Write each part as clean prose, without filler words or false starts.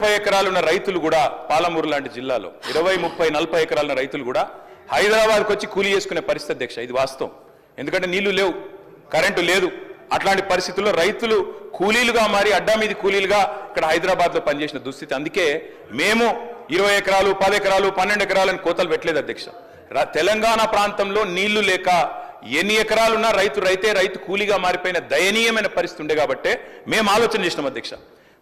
30 ఎకరాలున్న రైతులు కూడా పాలమూరు లాంటి జిల్లాలో 20, 30, 40 ఎకరాలున్న రైతులు కూడా హైదరాబాద్కి వచ్చి కూలీ చేసుకునే పరిస్థితి అధ్యక్ష. ఇది వాస్తవం. ఎందుకంటే నీళ్లు లేవు, కరెంటు లేదు. అట్లాంటి పరిస్థితుల్లో రైతులు కూలీలుగా మారి అడ్డా మీద కూలీలుగా ఇక్కడ హైదరాబాద్లో పనిచేసిన దుస్థితి. అందుకే మేము 20 ఎకరాలు, 10 ఎకరాలు, 12 ఎకరాలని కోతలు పెట్టలేదు అధ్యక్ష. తెలంగాణ ప్రాంతంలో నీళ్లు లేక ఎన్ని ఎకరాలున్నా రైతు కూలీగా మారిపోయిన దయనీయమైన పరిస్థితి ఉండే కాబట్టే మేము ఆలోచన చేసినాం అధ్యక్ష.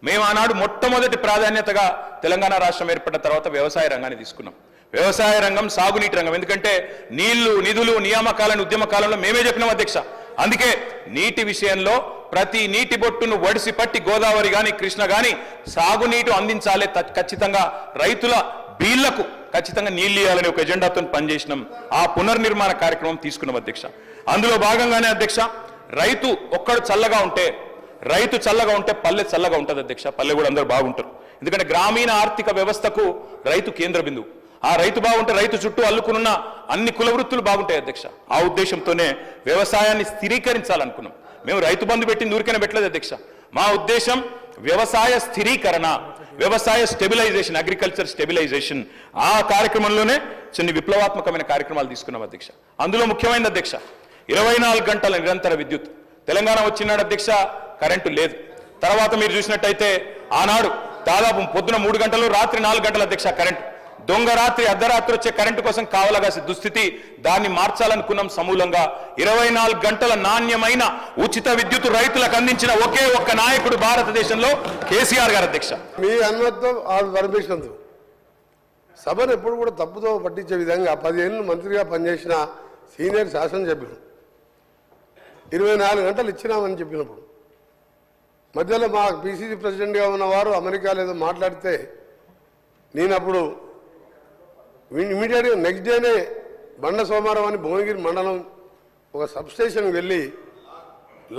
మేము ఆనాడు మొట్టమొదటి ప్రాధాన్యతగా తెలంగాణ రాష్ట్రం ఏర్పడిన తర్వాత వ్యవసాయ రంగాన్ని తీసుకున్నాం. వ్యవసాయ రంగం, సాగునీటి రంగం. ఎందుకంటే నీళ్లు, నిధులు, నియామకాలను ఉద్యమ కాలంలో మేమే చెప్పినాం అధ్యక్ష. అందుకే నీటి విషయంలో ప్రతి నీటి బొట్టును వడిసి పట్టి గోదావరి గాని, కృష్ణ గాని సాగునీటి అందించాలి. ఖచ్చితంగా రైతుల బీళ్లకు ఖచ్చితంగా నీళ్లు ఇవ్వాలని ఒక ఎజెండాతో పనిచేసినాం. ఆ పునర్నిర్మాణ కార్యక్రమం తీసుకున్నాం అధ్యక్ష. అందులో భాగంగానే అధ్యక్ష, రైతు ఒక్కడు చల్లగా ఉంటే పల్లె చల్లగా ఉంటుంది అధ్యక్ష. పల్లె కూడా అందరూ బాగుంటారు. ఎందుకంటే గ్రామీణ ఆర్థిక వ్యవస్థకు రైతు కేంద్ర బిందువు. ఆ రైతు బాగుంటే రైతు చుట్టూ అల్లుకున్న అన్ని కుల వృత్తులు బాగుంటాయి అధ్యక్ష. ఆ ఉద్దేశంతోనే వ్యవసాయాన్ని స్థిరీకరించాలనుకున్నాం. మేము రైతు బంధు పెట్టి ఊరికైనా పెట్టలేదు అధ్యక్ష. మా ఉద్దేశం వ్యవసాయ స్థిరీకరణ, వ్యవసాయ స్టెబిలైజేషన్, అగ్రికల్చర్ స్టెబిలైజేషన్. ఆ కార్యక్రమంలోనే కొన్ని విప్లవాత్మకమైన కార్యక్రమాలు తీసుకున్నాం అధ్యక్ష. అందులో ముఖ్యమైనది అధ్యక్ష 24 గంటల నిరంతర విద్యుత్. తెలంగాణ వచ్చినాడు అధ్యక్ష, కరెంటు లేదు. తర్వాత మీరు చూసినట్టయితే ఆనాడు దాదాపు పొద్దున 3 గంటలు, రాత్రి 4 గంటల అధ్యక్ష కరెంటు. దొంగ రాత్రి, అర్ధరాత్రి వచ్చే కరెంటు కోసం కావలగాసే దుస్థితి. దాన్ని మార్చాలనుకున్నాం సమూలంగా. 24 గంటల నాణ్యమైన ఉచిత విద్యుత్ రైతులకు అందించిన ఒకే ఒక్క నాయకుడు భారతదేశంలో కేసీఆర్ గారు అధ్యక్ష. మీ అనుమతితో పర్మిషన్తో సభను ఎప్పుడు కూడా తప్పుతో పట్టించే విధంగా 10 ఏళ్ళు మంత్రిగా పనిచేసిన సీనియర్ శాసనసభ్యులు 24 గంటలు ఇచ్చినామని చెప్పినప్పుడు మధ్యలో మా పిసిసి ప్రెసిడెంట్గా ఉన్నవారు అమెరికాలో ఏదో మాట్లాడితే నేను అప్పుడు ఇమీడియట్గా నెక్స్ట్ డేనే బండ సోమవారం అని భువనగిరి మండలం ఒక సబ్స్టేషన్కి వెళ్ళి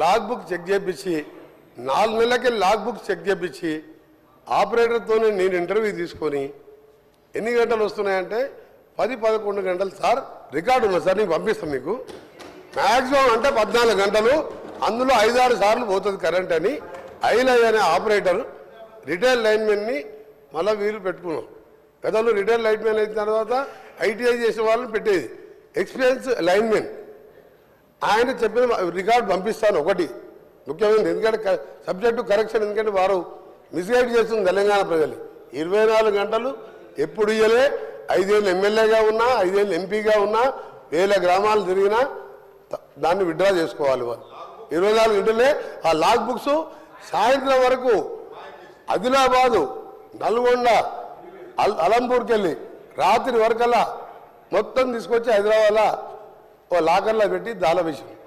లాగ్ బుక్ చెక్ చేయించి 4 నెలలకే లాగ్ బుక్ చెక్ చేయించి ఆపరేటర్తోనే నేను ఇంటర్వ్యూ తీసుకొని ఎన్ని గంటలు వస్తున్నాయంటే 10-11 గంటలు సార్, రికార్డు ఉంది సార్, నేను పంపిస్తాను మీకు. మ్యాక్సిమం అంటే 14 గంటలు, అందులో 5-6 సార్లు పోతుంది కరెంట్ అని ఐలై అనే ఆపరేటర్ రిటైల్ లైన్మెన్ని మళ్ళీ వీలు పెట్టుకున్నాం. గతంలో రిటైల్ లైన్మెన్ అయిన తర్వాత ఐటీఐ చేసిన వాళ్ళని పెట్టేది ఎక్స్పీరియన్స్ లైన్మెన్. ఆయన చెప్పిన రికార్డు పంపిస్తాను ఒకటి ముఖ్యమైనది. ఎందుకంటే సబ్జెక్టు కరెక్షన్, ఎందుకంటే వారు మిస్గైడ్ చేస్తుంది తెలంగాణ ప్రజలు. 24 గంటలు ఎప్పుడు ఇయ్యలే. 5 ఏళ్ళు ఎమ్మెల్యేగా ఉన్నా, 5 ఏళ్ళు ఎంపీగా ఉన్నా, 1000 గ్రామాలు తిరిగినా దాన్ని విత్డ్రా చేసుకోవాలి వాళ్ళు. 24 గంటలే ఆ లాగ్ బుక్స్ సాయంత్రం వరకు ఆదిలాబాదు, నల్గొండ, అలంపూర్కి వెళ్ళి రాత్రి వరకల్లా మొత్తం తీసుకొచ్చి హైదరాబాద్లో ఓ లాకర్లో పెట్టి దాల విషయం